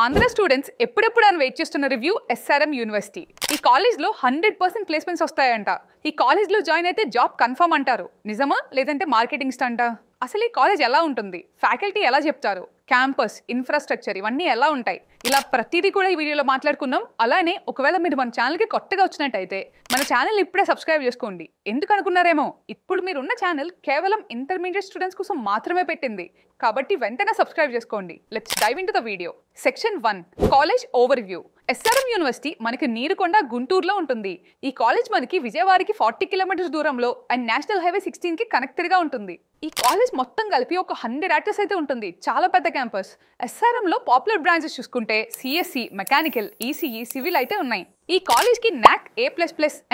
Andhra students ఎప్పుడెప్పుడు అని wait చేస్తున్న రివ్యూ ఎస్ఆర్ఎం యూనివర్సిటీ. ఈ కాలేజ్లో 100% ప్లేస్మెంట్స్ వస్తాయంట. ఈ కాలేజ్లో జాయిన్ అయితే జాబ్ కన్ఫర్మ్ అంటారు. నిజమా లేదంటే మార్కెటింగ్ స్టంటా? అసలు ఈ కాలేజ్ ఎలా ఉంటుంది, ఫ్యాకల్టీ ఎలా చెప్తారు, క్యాంపస్ ఇన్ఫ్రాస్ట్రక్చర్ ఇవన్నీ ఎలా ఉంటాయి, ఇలా ప్రతిదీ కూడా ఈ వీడియోలో మాట్లాడుకుందాం. అలానే ఒకవేళ మీరు మన ఛానల్కి కొత్తగా వచ్చినట్టయితే మన ఛానల్ ఇప్పుడే సబ్స్క్రైబ్ చేసుకోండి. ఎందుకు అనుకున్నారేమో, ఇప్పుడు మీరున్న ఛానల్ కేవలం ఇంటర్మీడియట్ స్టూడెంట్స్ కోసం మాత్రమే పెట్టింది, కాబట్టి వెంటనే సబ్స్క్రైబ్ చేసుకోండి. Let's dive into the video. Section 1 college overview. SRM university మనకి నీరుకొండ గుంటూరులో ఉంటుంది. ఈ కాలేజ్ మనకి విజయవాడకి 40 కిలోమీటర్స్ దూరంలో అండ్ నేషనల్ హైవే 16 కి కనెక్టెడ్ గా ఉంటుంది. ఈ కాలేజ్ మొత్తం కలిపి ఒక 100 యాక్టర్స్ అయితే ఉంటుంది. చాలా పెద్ద క్యాంపస్. ఎస్ఆర్ఎం లో పాపులర్ బ్రాంచెస్ చూసుకుంటే సిఎస్సి, మెకానికల్, ఈసీఈ, సివిల్ అయితే ఉన్నాయి. ఈ కాలేజ్ కి NAC A++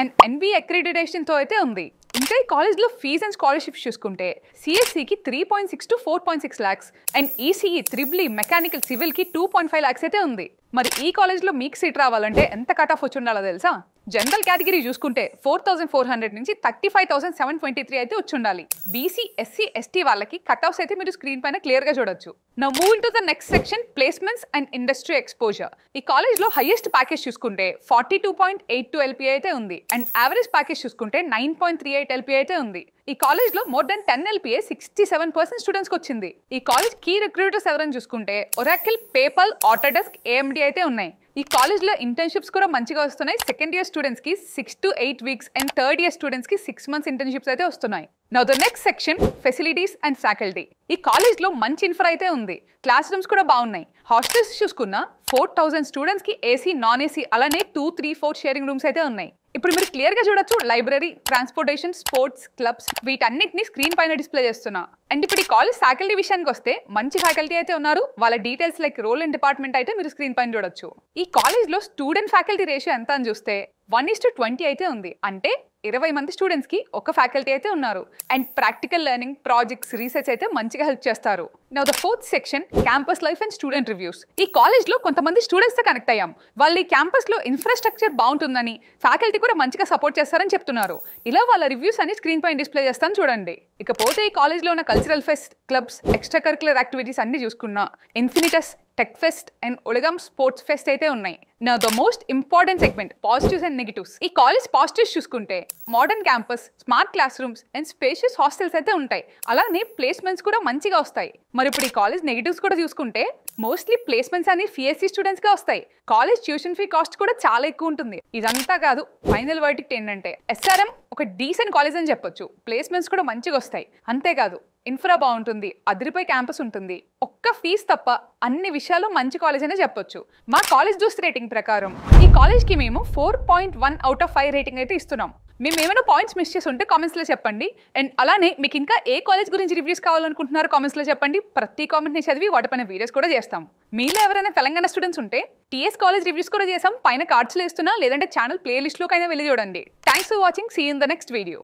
and NBA accreditation తో అయితే ఉంది. ఇంకా ఈ కాలేజ్లో ఫీజ్ అండ్ స్కాలర్షిప్స్ చూసుకుంటే సిఎస్సికి 3.6 to 4.6 lakhs and ECE, triple mechanical, సివిల్కి 2.5 lakhs అయితే ఉంది. మరి ఈ కాలేజ్లో మీకు సీట్ రావాలంటే ఎంత కట్ ఆఫ్ వచ్చి ఉండాలో తెలుసా? జనరల్ కేటగిరీ చూసుకుంటే 4,400 నుంచి 35,723 అయితే వచ్చి ఉండాలి. బీసీ, ఎస్సీ, ఎస్టీ వాళ్ళకి కట్ ఆఫ్స్ అయితే మీరు స్క్రీన్ పైన క్లియర్ గా చూడొచ్చు. Now move into the next section, placements and industry exposure. ఈ కాలేజ్ లో హైయెస్ట్ ప్యాకేజ్ చూసుకుంటే 42.82 LPA అయితే ఉంది అండ్ యావరేజ్ ప్యాకేజ్ చూసుకుంటే 9.38 LPA అయితే ఉంది. ఈ కాలేజ్ లో మోర్ దెన్ 10 LPA 67% స్టూడెంట్స్ కి వచ్చింది. ఈ కాలేజ్ కీ రిక్రూటర్స్ ఎవరని చూసుకుంటే ఒరాకిల్, పేపాల్, ఆటోడెస్క్, AMD అయితే ఉన్నాయి. ఈ కాలేజ్ లో ఇంటర్న్షిప్స్ కూడా మంచిగా వస్తున్నాయి. సెకండ్ ఇయర్ స్టూడెంట్స్ కి 6 to 8 weeks and third year students కి 6 months ఇంటర్న్షిప్స్ అయితే వస్తున్నాయి. Now the next section, facilities and faculty. ఈ కాలేజ్ లో మంచి ఇన్ఫ్రా అయితే ఉంది. క్లాస్ రూమ్స్ కూడా బాగున్నాయి. హాస్టల్స్ చూసుకున్న 4,000 స్టూడెంట్స్ కి ఏసీ, నాన్ ఏసీ అలానే 2, 3, 4 షేరింగ్ రూమ్స్ అయితే ఉన్నాయి. ఇప్పుడు మీరు క్లియర్ గా చూడొచ్చు, లైబ్రరీ, ట్రాన్స్పోర్టేషన్, స్పోర్ట్స్, క్లబ్స్ వీటన్నిటిని స్క్రీన్ పైన డిస్ప్లే చేస్తున్నా. అండ్ ఇప్పుడు ఈ కాలేజ్ ఫ్యాకల్టీ విషయానికి వస్తే మంచి ఫ్యాకల్టీ అయితే ఉన్నారు. వాళ్ళ details like role and department అయితే మీరు స్క్రీన్ పైన చూడొచ్చు. ఈ కాలేజ్ లో స్టూడెంట్ ఫ్యాకల్టీ రేషియో ఎంత అని చూస్తే 1:20 అయితే ఉంది. అంటే 20 మంది స్టూడెంట్స్ కి ఒక ఫ్యాకల్టీ అయితే ఉన్నారు. And practical learning, projects, research అయితే మంచిగా హెల్ప్ చేస్తారు. Now the fourth section, campus life and student reviews. ఈ కాలేజ్ లో కొంతమంది స్టూడెంట్స్ తో కనెక్ట్ అయ్యాం. వాళ్ళు ఈ క్యాంపస్ లో ఇన్ఫ్రాస్ట్రక్చర్ బాగుంటుందని, ఫ్యాకల్టీ కూడా మంచిగా సపోర్ట్ చేస్తారని చెప్తున్నారు. ఇలా వాళ్ళ రివ్యూస్ అని స్క్రీన్ పైన డిస్ప్లే చేస్తాను చూడండి. ఇకపోతే ఈ కాలేజ్ లో ఉన్న cultural fest, clubs, extra curricular activities అన్ని చూసుకున్నా ఇన్ఫినిటస్, టెక్ ఫెస్ట్ అండ్ ఒలిగమ్ స్పోర్ట్స్ ఫెస్ట్ అయితే ఉన్నాయి. నా the most important segment, positives and negatives. ఈ కాలేజ్ పాజిటివ్స్ చూసుకుంటే modern campus, smart class rooms and spacious hostels అయితే ఉంటాయి. అలానే ప్లేస్మెంట్స్ కూడా మంచిగా వస్తాయి. మరి ఇప్పుడు ఈ కాలేజ్ నెగిటివ్స్ కూడా చూసుకుంటే మోస్ట్లీ ప్లేస్మెంట్స్ అని FSC స్టూడెంట్స్ గా వస్తాయి. కాలేజ్ ట్యూషన్ ఫీ కాస్ట్ కూడా చాలా ఎక్కువ ఉంటుంది. ఇదంతా కాదు, ఫైనల్ వర్డిక్ట్ ఏంటంటే ఎస్ఆర్ఎం ఒక డీసెంట్ కాలేజ్ అని చెప్పొచ్చు. ప్లేస్మెంట్స్ కూడా మంచిగా వస్తాయి. అంతేకాదు ఇన్ఫ్రా బాగుంటుంది, అదిరిపోయి క్యాంపస్ ఉంటుంది. ఒక్క ఫీజు తప్ప అన్ని విషయాలు మంచి కాలేజ్ అనే చెప్పొచ్చు. మా కాలేజ్ దోస్త్ రేటింగ్ ప్రకారం ఈ కాలేజ్ కి మేము 4.1 out of 5 రేటింగ్ అయితే ఇస్తున్నాం. మేము ఏమైనా పాయింట్స్ మిస్ చేసి ఉంటే కామెంట్స్ లో చెప్పండి. అండ్ అలానే మీకు ఇంకా ఏ కాలేజ్ గురించి రివ్యూస్ కావాలనుకుంటున్నారో కామెంట్స్ లో చెప్పండి. ప్రతి కామెంట్ ని చదివి వాటిపైన వీడియోస్ కూడా చేస్తాం. మీలో ఎవరైనా తెలంగాణ స్టూడెంట్స్ ఉంటే టీఎస్ కాలేజ్ రివ్యూస్ కూడా చేసాం. పైన కార్డ్స్ లో ఇస్తున్నా, లేదంటే ఛానల్ ప్లేలిస్ట్ లోకైనా వెళ్ళి చూడండి. Thanks for watching. See you in the next video.